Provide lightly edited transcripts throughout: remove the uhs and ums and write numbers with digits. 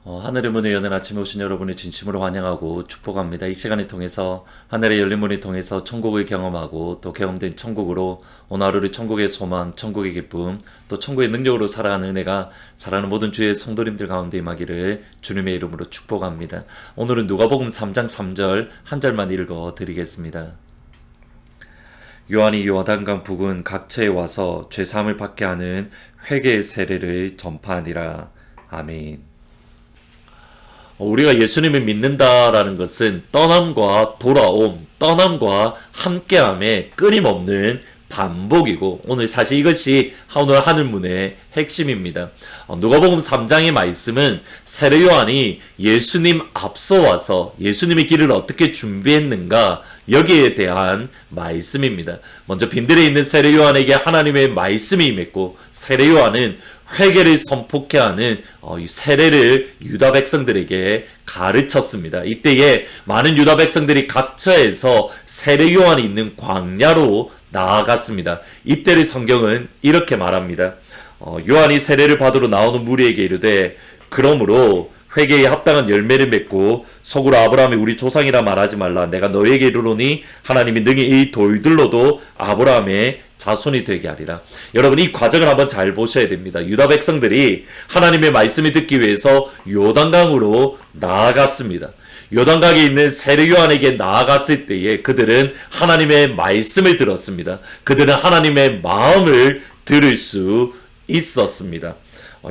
하늘의 문을 여는 아침에 오신 여러분을 진심으로 환영하고 축복합니다. 이 시간을 통해서 하늘의 열린 문을 통해서 천국을 경험하고 또 경험된 천국으로 오늘 하루를 천국의 소망, 천국의 기쁨, 또 천국의 능력으로 살아가는 은혜가 사랑하는 모든 주의 성도님들 가운데 임하기를 주님의 이름으로 축복합니다. 오늘은 누가복음 3장 3절 한 절만 읽어 드리겠습니다. 요한이 요단강 부근 각처에 와서 죄사함을 받게 하는 회개의 세례를 전파하니라. 아멘. 우리가 예수님을 믿는다라는 것은 떠남과 돌아옴, 떠남과 함께함의 끊임없는 반복이고, 오늘 사실 이것이 오늘 하늘문의 핵심입니다. 누가복음 3장의 말씀은 세례 요한이 예수님 앞서 와서 예수님의 길을 어떻게 준비했는가, 여기에 대한 말씀입니다. 먼저 빈들에 있는 세례 요한에게 하나님의 말씀이 임했고, 세례 요한은 회개를 선포케 하는 세례를 유다 백성들에게 가르쳤습니다. 이때에 많은 유다 백성들이 각처에서 세례 요한이 있는 광야로 나아갔습니다. 이때를 성경은 이렇게 말합니다. 요한이 세례를 받으러 나오는 무리에게 이르되, 그러므로 회개에 합당한 열매를 맺고 속으로 아브라함이 우리 조상이라 말하지 말라. 내가 너에게 이르노니 하나님이 능히 이 돌들로도 아브라함의 자손이 되게 하리라. 여러분, 이 과정을 한번 잘 보셔야 됩니다. 유다 백성들이 하나님의 말씀을 듣기 위해서 요단강으로 나아갔습니다. 요단강에 있는 세례 요한에게 나아갔을 때에 그들은 하나님의 말씀을 들었습니다. 그들은 하나님의 마음을 들을 수 있었습니다.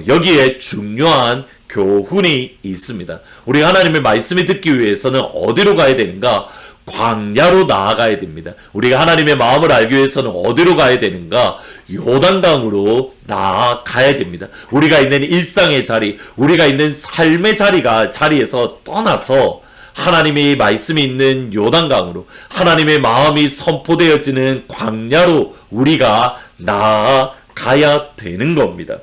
여기에 중요한 교훈이 있습니다. 우리 하나님의 말씀을 듣기 위해서는 어디로 가야 되는가? 광야로 나아가야 됩니다. 우리가 하나님의 마음을 알기 위해서는 어디로 가야 되는가? 요단강으로 나아가야 됩니다. 우리가 있는 일상의 자리, 우리가 있는 삶의 자리에서 떠나서 하나님의 말씀이 있는 요단강으로, 하나님의 마음이 선포되어지는 광야로 우리가 나아가야 되는 겁니다.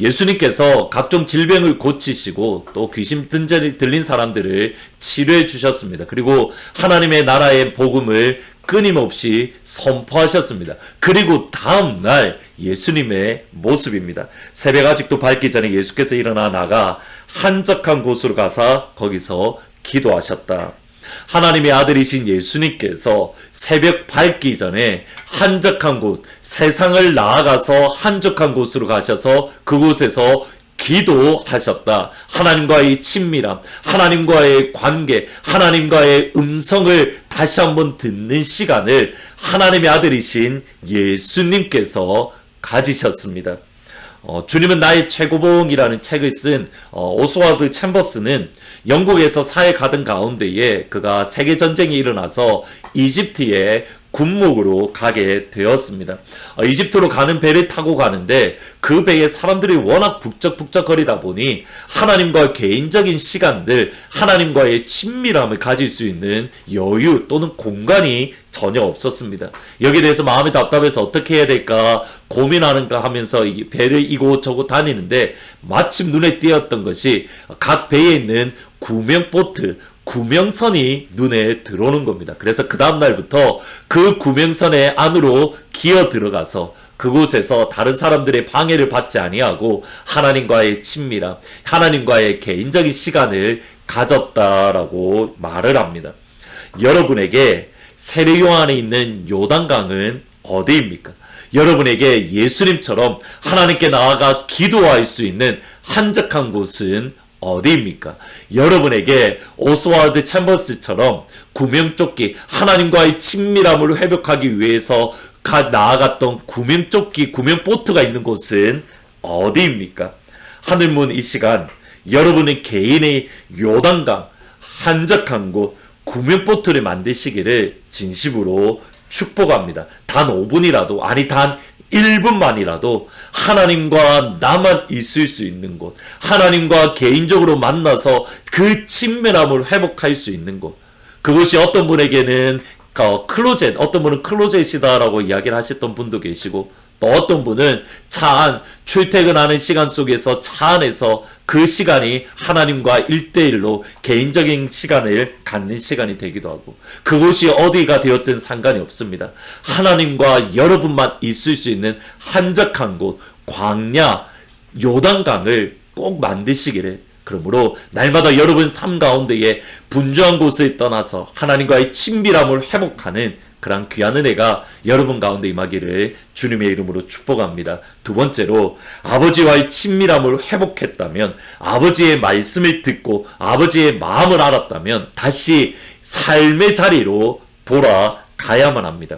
예수님께서 각종 질병을 고치시고 또 귀신 들린 사람들을 치료해 주셨습니다. 그리고 하나님의 나라의 복음을 끊임없이 선포하셨습니다. 그리고 다음날 예수님의 모습입니다. 새벽 아직도 밝기 전에 예수께서 일어나 나가 한적한 곳으로 가서 거기서 기도하셨다. 하나님의 아들이신 예수님께서 새벽 밝기 전에 한적한 곳, 세상을 나아가서 한적한 곳으로 가셔서 그곳에서 기도하셨다. 하나님과의 친밀함, 하나님과의 관계, 하나님과의 음성을 다시 한번 듣는 시간을 하나님의 아들이신 예수님께서 가지셨습니다. 주님은 나의 최고봉이라는 책을 쓴 오스와드 챔버스는 영국에서 사해 가던 가운데에 그가 세계전쟁이 일어나서 이집트에 군목으로 가게 되었습니다. 이집트로 가는 배를 타고 가는데 그 배에 사람들이 워낙 북적북적거리다 보니 하나님과의 개인적인 시간들, 하나님과의 친밀함을 가질 수 있는 여유 또는 공간이 전혀 없었습니다. 여기에 대해서 마음이 답답해서 어떻게 해야 될까 고민하는가 하면서 이 배를 이곳저곳 다니는데 마침 눈에 띄었던 것이 각 배에 있는 구명보트, 구명선이 눈에 들어오는 겁니다. 그래서 그 다음날부터 그 구명선의 안으로 기어 들어가서 그곳에서 다른 사람들의 방해를 받지 아니하고 하나님과의 친밀함, 하나님과의 개인적인 시간을 가졌다라고 말을 합니다. 여러분에게 세례 요한에 있는 요단강은 어디입니까? 여러분에게 예수님처럼 하나님께 나아가 기도할 수 있는 한적한 곳은 어디입니까? 여러분에게 오스와드 챔버스처럼 구명조끼, 하나님과의 친밀함을 회복하기 위해서 나아갔던 구명조끼, 구명보트가 있는 곳은 어디입니까? 하늘문 이 시간 여러분의 개인의 요단강, 한적한 곳, 구명보트를 만드시기를 진심으로 축복합니다. 단 5분이라도, 아니 단 1분만이라도 하나님과 나만 있을 수 있는 곳, 하나님과 개인적으로 만나서 그 친밀함을 회복할 수 있는 곳, 그것이 어떤 분에게는 클로젯, 어떤 분은 클로젯이다라고 이야기를 하셨던 분도 계시고, 또 어떤 분은 차 안, 출퇴근하는 시간 속에서 차 안에서 그 시간이 하나님과 1대1로 개인적인 시간을 갖는 시간이 되기도 하고, 그곳이 어디가 되었든 상관이 없습니다. 하나님과 여러분만 있을 수 있는 한적한 곳, 광야, 요단강을 꼭 만드시기를, 그러므로 날마다 여러분 삶 가운데에 분주한 곳을 떠나서 하나님과의 친밀함을 회복하는 그런 귀한 은혜가 여러분 가운데 임하기를 주님의 이름으로 축복합니다. 두 번째로, 아버지와의 친밀함을 회복했다면, 아버지의 말씀을 듣고 아버지의 마음을 알았다면 다시 삶의 자리로 돌아가야만 합니다.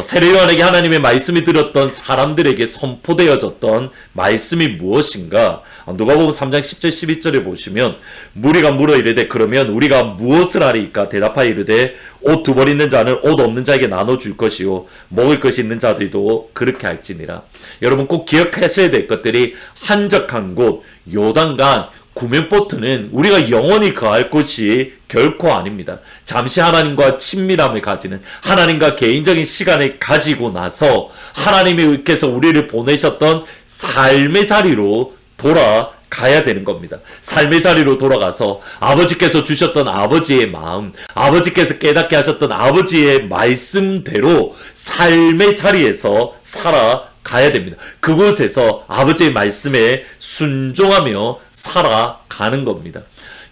세례요한에게 하나님의 말씀이 들었던 사람들에게 선포되어졌던 말씀이 무엇인가? 누가복음 3장 10절 11절에 보시면, 무리가 물어 이르되 그러면 우리가 무엇을 하리까? 대답하여 이르되 옷 두 벌 있는 자는 옷 없는 자에게 나눠줄 것이요 먹을 것이 있는 자들도 그렇게 할지니라. 여러분 꼭 기억하셔야 될 것들이, 한적한 곳 요단강 구명보트는 우리가 영원히 거할 곳이 결코 아닙니다. 잠시 하나님과 친밀함을 가지는, 하나님과 개인적인 시간을 가지고 나서 하나님께서 우리를 보내셨던 삶의 자리로 돌아가야 되는 겁니다. 삶의 자리로 돌아가서 아버지께서 주셨던 아버지의 마음, 아버지께서 깨닫게 하셨던 아버지의 말씀대로 삶의 자리에서 살아가야 됩니다. 그곳에서 아버지의 말씀에 순종하며 살아가는 겁니다.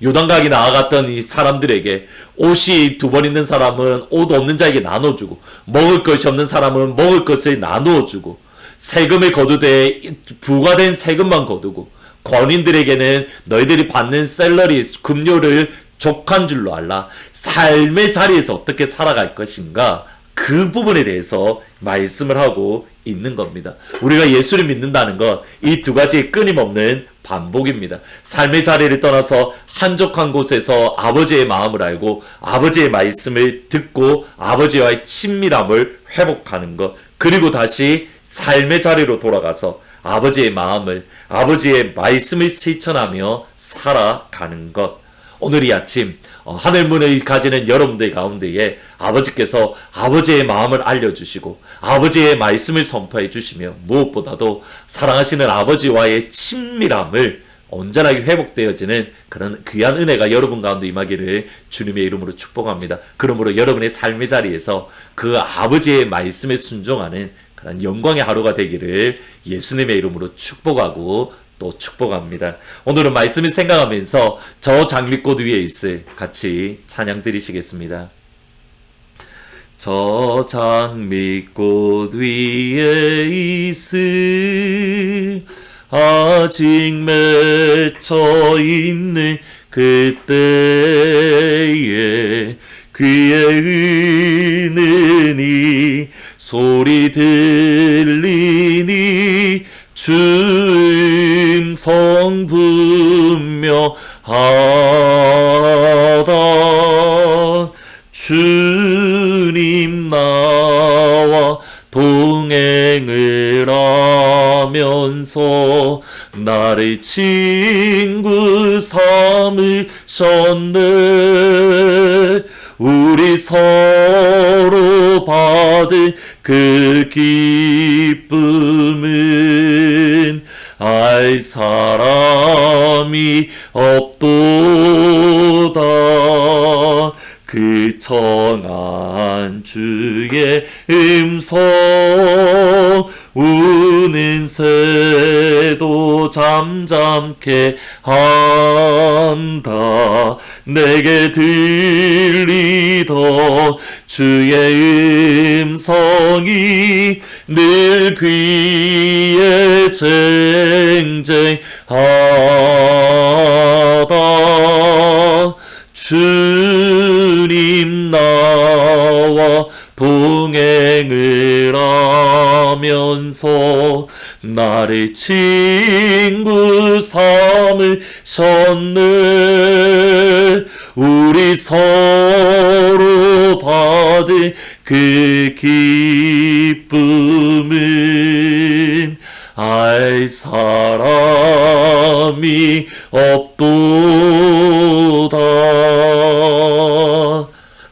요단강에 나아갔던 이 사람들에게 옷이 두 벌 있는 사람은 옷 없는 자에게 나눠주고, 먹을 것이 없는 사람은 먹을 것을 나누어주고, 세금을 거두되 부과된 세금만 거두고, 권인들에게는 너희들이 받는 샐러리, 급료를 족한 줄로 알라. 삶의 자리에서 어떻게 살아갈 것인가, 그 부분에 대해서 말씀을 하고 있는 겁니다. 우리가 예수를 믿는다는 것, 이 두 가지의 끊임없는 반복입니다. 삶의 자리를 떠나서 한적한 곳에서 아버지의 마음을 알고 아버지의 말씀을 듣고 아버지와의 친밀함을 회복하는 것, 그리고 다시 삶의 자리로 돌아가서 아버지의 마음을, 아버지의 말씀을 실천하며 살아가는 것. 오늘 이 아침 하늘문을 가지는 여러분들 가운데에 아버지께서 아버지의 마음을 알려주시고 아버지의 말씀을 선포해 주시며, 무엇보다도 사랑하시는 아버지와의 친밀함을 온전하게 회복되어지는 그런 귀한 은혜가 여러분 가운데 임하기를 주님의 이름으로 축복합니다. 그러므로 여러분의 삶의 자리에서 그 아버지의 말씀에 순종하는 그런 영광의 하루가 되기를 예수님의 이름으로 축복하고 또 축복합니다. 오늘은 말씀을 생각하면서 저 장미꽃 위에 있을 같이 찬양 드리시겠습니다. 저 장미꽃 위에 있을 아직 맺혀 있는 그때에 귀에 은은히 소리 들리니 주 음성 분명하다. 주님 나와 동행을 하면서 나를 친구 삼으셨네. 우리 서로 받은 그 기쁨은 알 사람이 없도다. 그 청한 주의 음성 우는 새도 잠잠케 한다. 내게 들리던 주의 음성이 늘 귀에 쟁쟁하다. 주님 나와 동행을 하면서 나를 친구 삼으셨네. 우리 서로 받은 그 기쁨은 알 사람이 없도다.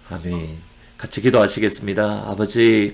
아멘. 같이 기도하시겠습니다. 아버지,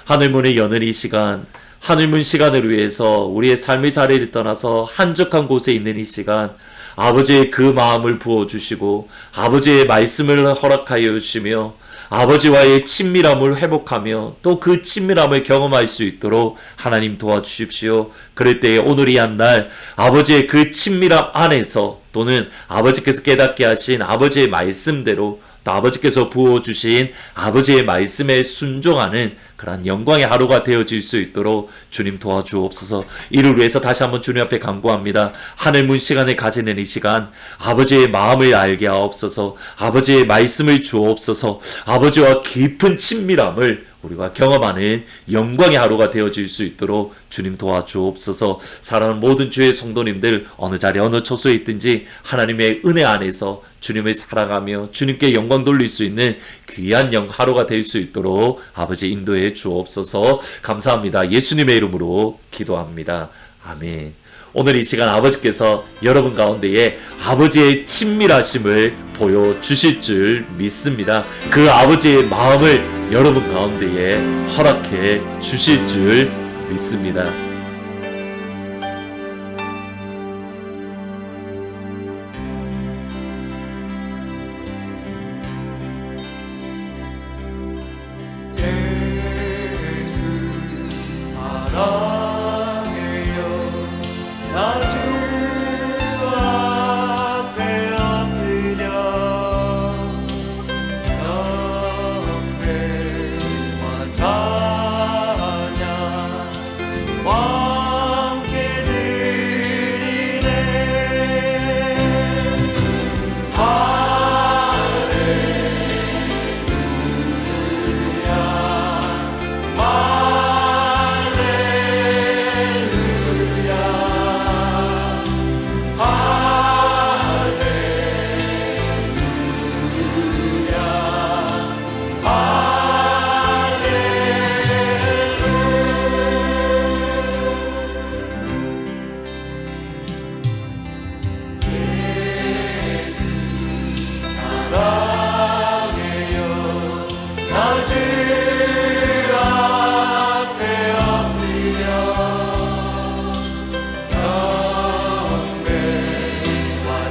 하늘문을 여는 이 시간, 하늘문 시간을 위해서 우리의 삶의 자리를 떠나서 한적한 곳에 있는 이 시간, 아버지의 그 마음을 부어주시고 아버지의 말씀을 허락하여 주시며 아버지와의 친밀함을 회복하며 또 그 친밀함을 경험할 수 있도록 하나님 도와주십시오. 그럴 때에 오늘 이 한 날 아버지의 그 친밀함 안에서 또는 아버지께서 깨닫게 하신 아버지의 말씀대로 또 아버지께서 부어주신 아버지의 말씀에 순종하는 그러한 영광의 하루가 되어질 수 있도록 주님 도와주옵소서. 이를 위해서 다시 한번 주님 앞에 간구합니다. 하늘문 시간을 가지는 이 시간 아버지의 마음을 알게 하옵소서. 아버지의 말씀을 주옵소서. 아버지와 깊은 친밀함을 우리가 경험하는 영광의 하루가 되어질 수 있도록 주님 도와주옵소서. 사랑하는 모든 주의 성도님들 어느 자리 어느 처소에 있든지 하나님의 은혜 안에서 주님을 사랑하며 주님께 영광 돌릴 수 있는 귀한 하루가 될 수 있도록 아버지 인도해 주옵소서. 감사합니다. 예수님의 이름으로 기도합니다. 아멘. 오늘 이 시간 아버지께서 여러분 가운데에 아버지의 친밀하심을 보여주실 줄 믿습니다. 그 아버지의 마음을 여러분 가운데에 허락해 주실 줄 믿습니다.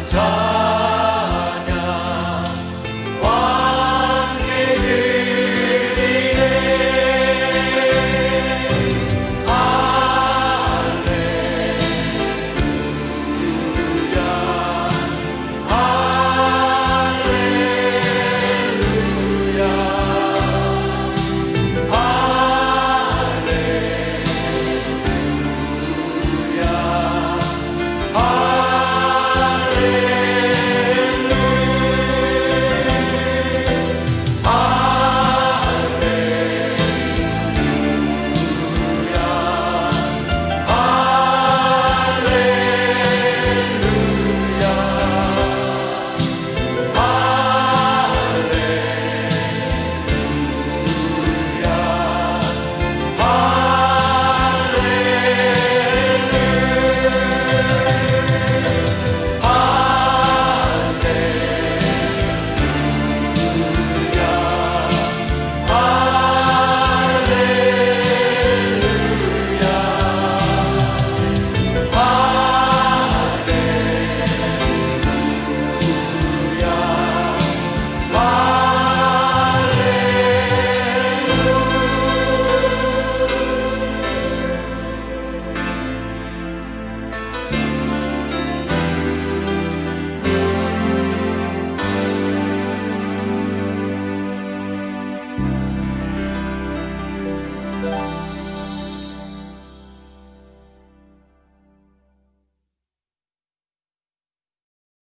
자